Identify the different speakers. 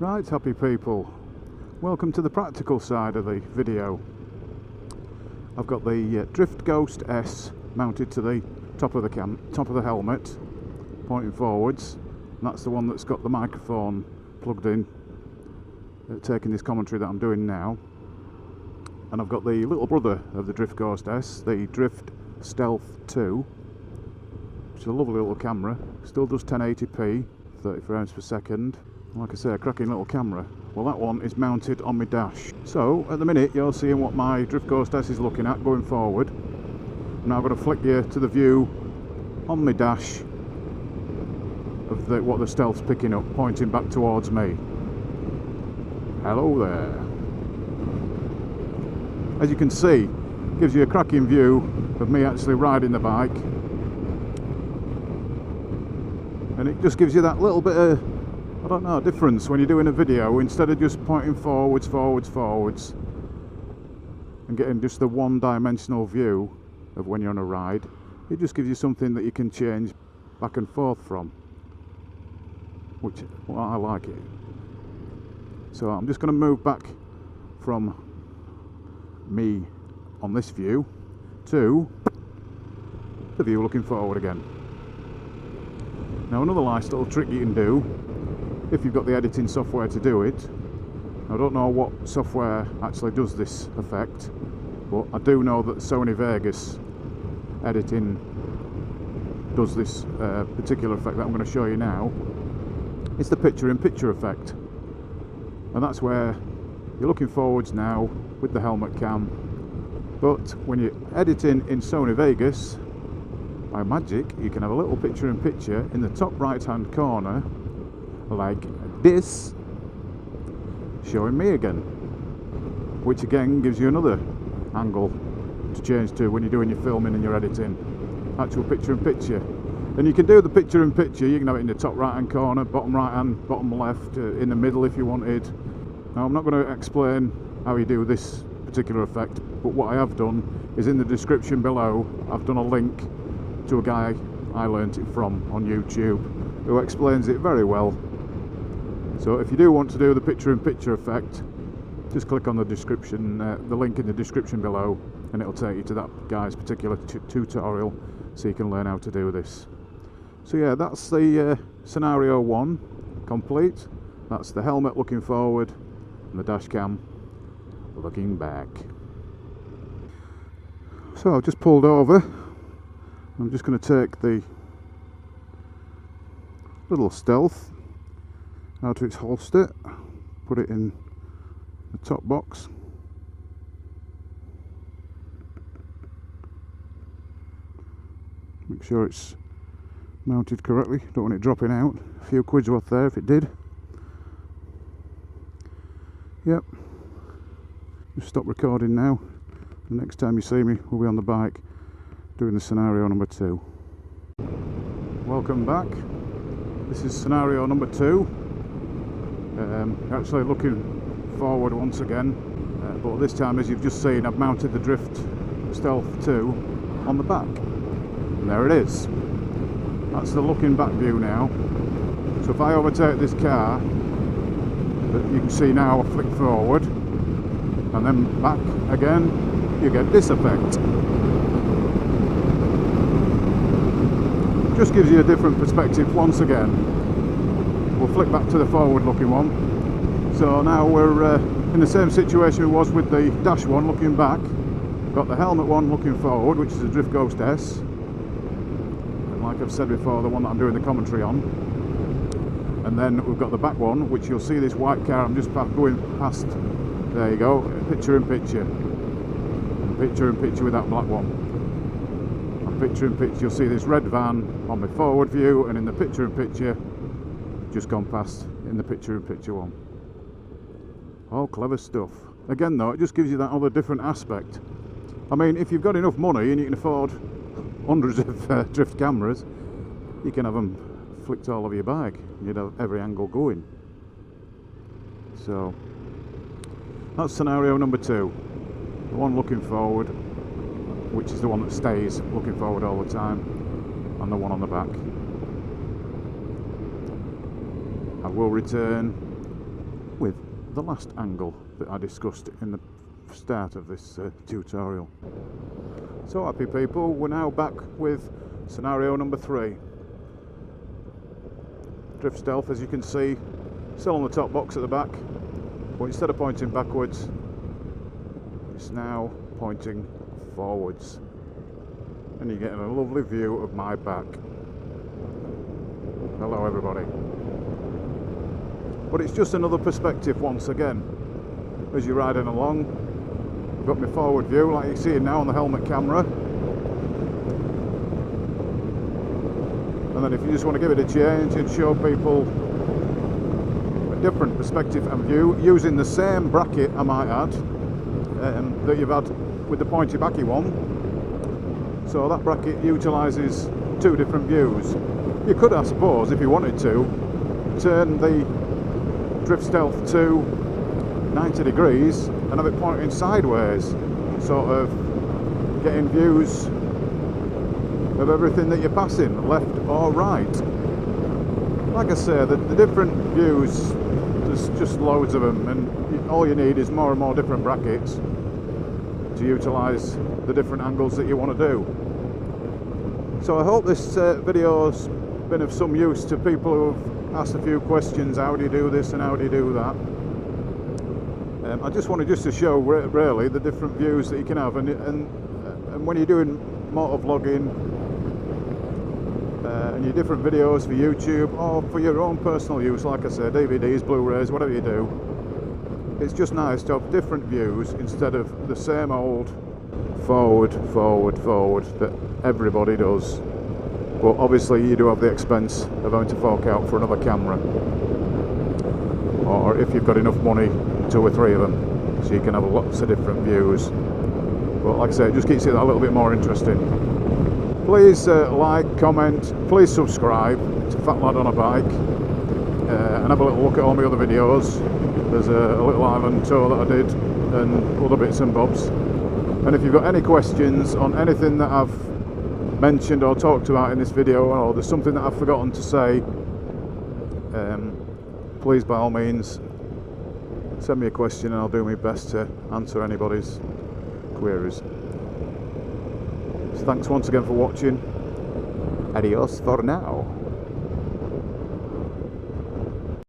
Speaker 1: Right, happy people, welcome to the practical side of the video. I've got the Drift Ghost S mounted to the top of the helmet, pointing forwards, and that's the one that's got the microphone plugged in, taking this commentary that I'm doing now. And I've got the little brother of the Drift Ghost S, the Drift Stealth 2, which is a lovely little camera, still does 1080p, 30 frames per second. Like I say, a cracking little camera. Well, that one is mounted on my dash. So, at the minute, you're seeing what my Drift Ghost S is looking at going forward. I'm now going to flick you to the view on my dash of what the Stealth's picking up, pointing back towards me. Hello there. As you can see, gives you a cracking view of me actually riding the bike. And it just gives you that little bit of, I don't know, difference when you're doing a video. Instead of just pointing forwards and getting just the one-dimensional view of when you're on a ride, it just gives you something that you can change back and forth from, which, well, I like it. So I'm just going to move back from me on this view to the view looking forward again. Now, another nice little trick you can do if you've got the editing software to do it. I don't know what software actually does this effect, but I do know that Sony Vegas editing does this particular effect that I'm going to show you now. It's the picture-in-picture effect, and that's where you're looking forwards now with the helmet cam, but when you're editing in Sony Vegas, by magic you can have a little picture-in-picture in the top right hand corner like this, showing me again, which again gives you another angle to change to when you're doing your filming and your editing. Actual picture-in-picture. And you can do the picture-in-picture, you can have it in the top right hand corner, bottom right hand, bottom left, in the middle if you wanted. Now, I'm not going to explain how you do this particular effect, but what I have done is in the description below I've done a link to a guy I learnt it from on YouTube who explains it very well. So if you do want to do the picture-in-picture effect, just click on the description, the link in the description below, and it'll take you to that guy's particular tutorial so you can learn how to do this. So yeah, that's the scenario 1 complete. That's the helmet looking forward and the dash cam looking back. So I've just pulled over. I'm just going to take the little Stealth out of its holster, put it in the top box, make sure it's mounted correctly, don't want it dropping out. A few quid's worth there if it did. Yep, just stop recording now. The next time you see me, we'll be on the bike doing the scenario number 2. Welcome back. This is scenario number 2. Actually looking forward once again, but this time, as you've just seen, I've mounted the Drift Stealth 2 on the back, and there it is. That's the looking back view now. So if I overtake this car, that you can see now, I flick forward and then back again, you get this effect. Just gives you a different perspective once again. We'll flick back to the forward looking one. So now we're in the same situation we was with the dash one looking back. Got the helmet one looking forward, which is a Drift Ghost S, and like I've said before, the one that I'm doing the commentary on. And then we've got the back one, which you'll see this white car I'm just going past. There you go, picture-in-picture. Picture-in-picture with that black one. And picture-in-picture, you'll see this red van on my forward view, and in the picture-in-picture, just gone past in the picture-in-picture one. All clever stuff. Again though, it just gives you that other different aspect. I mean, if you've got enough money and you can afford hundreds of drift cameras, you can have them flicked all over your bag. You'd have every angle going. So that's scenario number 2. The one looking forward, which is the one that stays looking forward all the time, and the one on the back. I will return with the last angle that I discussed in the start of this tutorial. So happy people, we're now back with scenario number 3. Drift stealth, as you can see, still on the top box at the back, but instead of pointing backwards, it's now pointing forwards, and you're getting a lovely view of my back. Hello everybody. But it's just another perspective once again. As you're riding along, I've got my forward view like you're seeing now on the helmet camera. And then if you just want to give it a change and show people a different perspective and view, using the same bracket, I might add, that you've had with the pointy backy one. So that bracket utilises 2 different views. You could, I suppose, if you wanted to, turn the drift stealth to 90 degrees and have it pointing sideways, sort of getting views of everything that you're passing, left or right. Like I say, the different views, there's just loads of them, and all you need is more and more different brackets to utilise the different angles that you want to do. So I hope this video's been of some use to people who've asked a few questions. How do you do this and how do you do that? I just wanted to show really the different views that you can have, and when you're doing motovlogging and your different videos for YouTube or for your own personal use, like I say, DVDs, Blu-rays, whatever you do, it's just nice to have different views instead of the same old forward that everybody does. But obviously you do have the expense of having to fork out for another camera, or if you've got enough money, 2 or 3 of them, so you can have lots of different views. But like I say, it just keeps it a little bit more interesting. Please like, comment, please subscribe to Fat Lad on a Bike, and have a little look at all my other videos. There's a little island tour that I did and other bits and bobs. And if you've got any questions on anything that I've mentioned or talked about in this video, or there's something that I've forgotten to say, please by all means send me a question and I'll do my best to answer anybody's queries. So thanks once again for watching. Adios for now.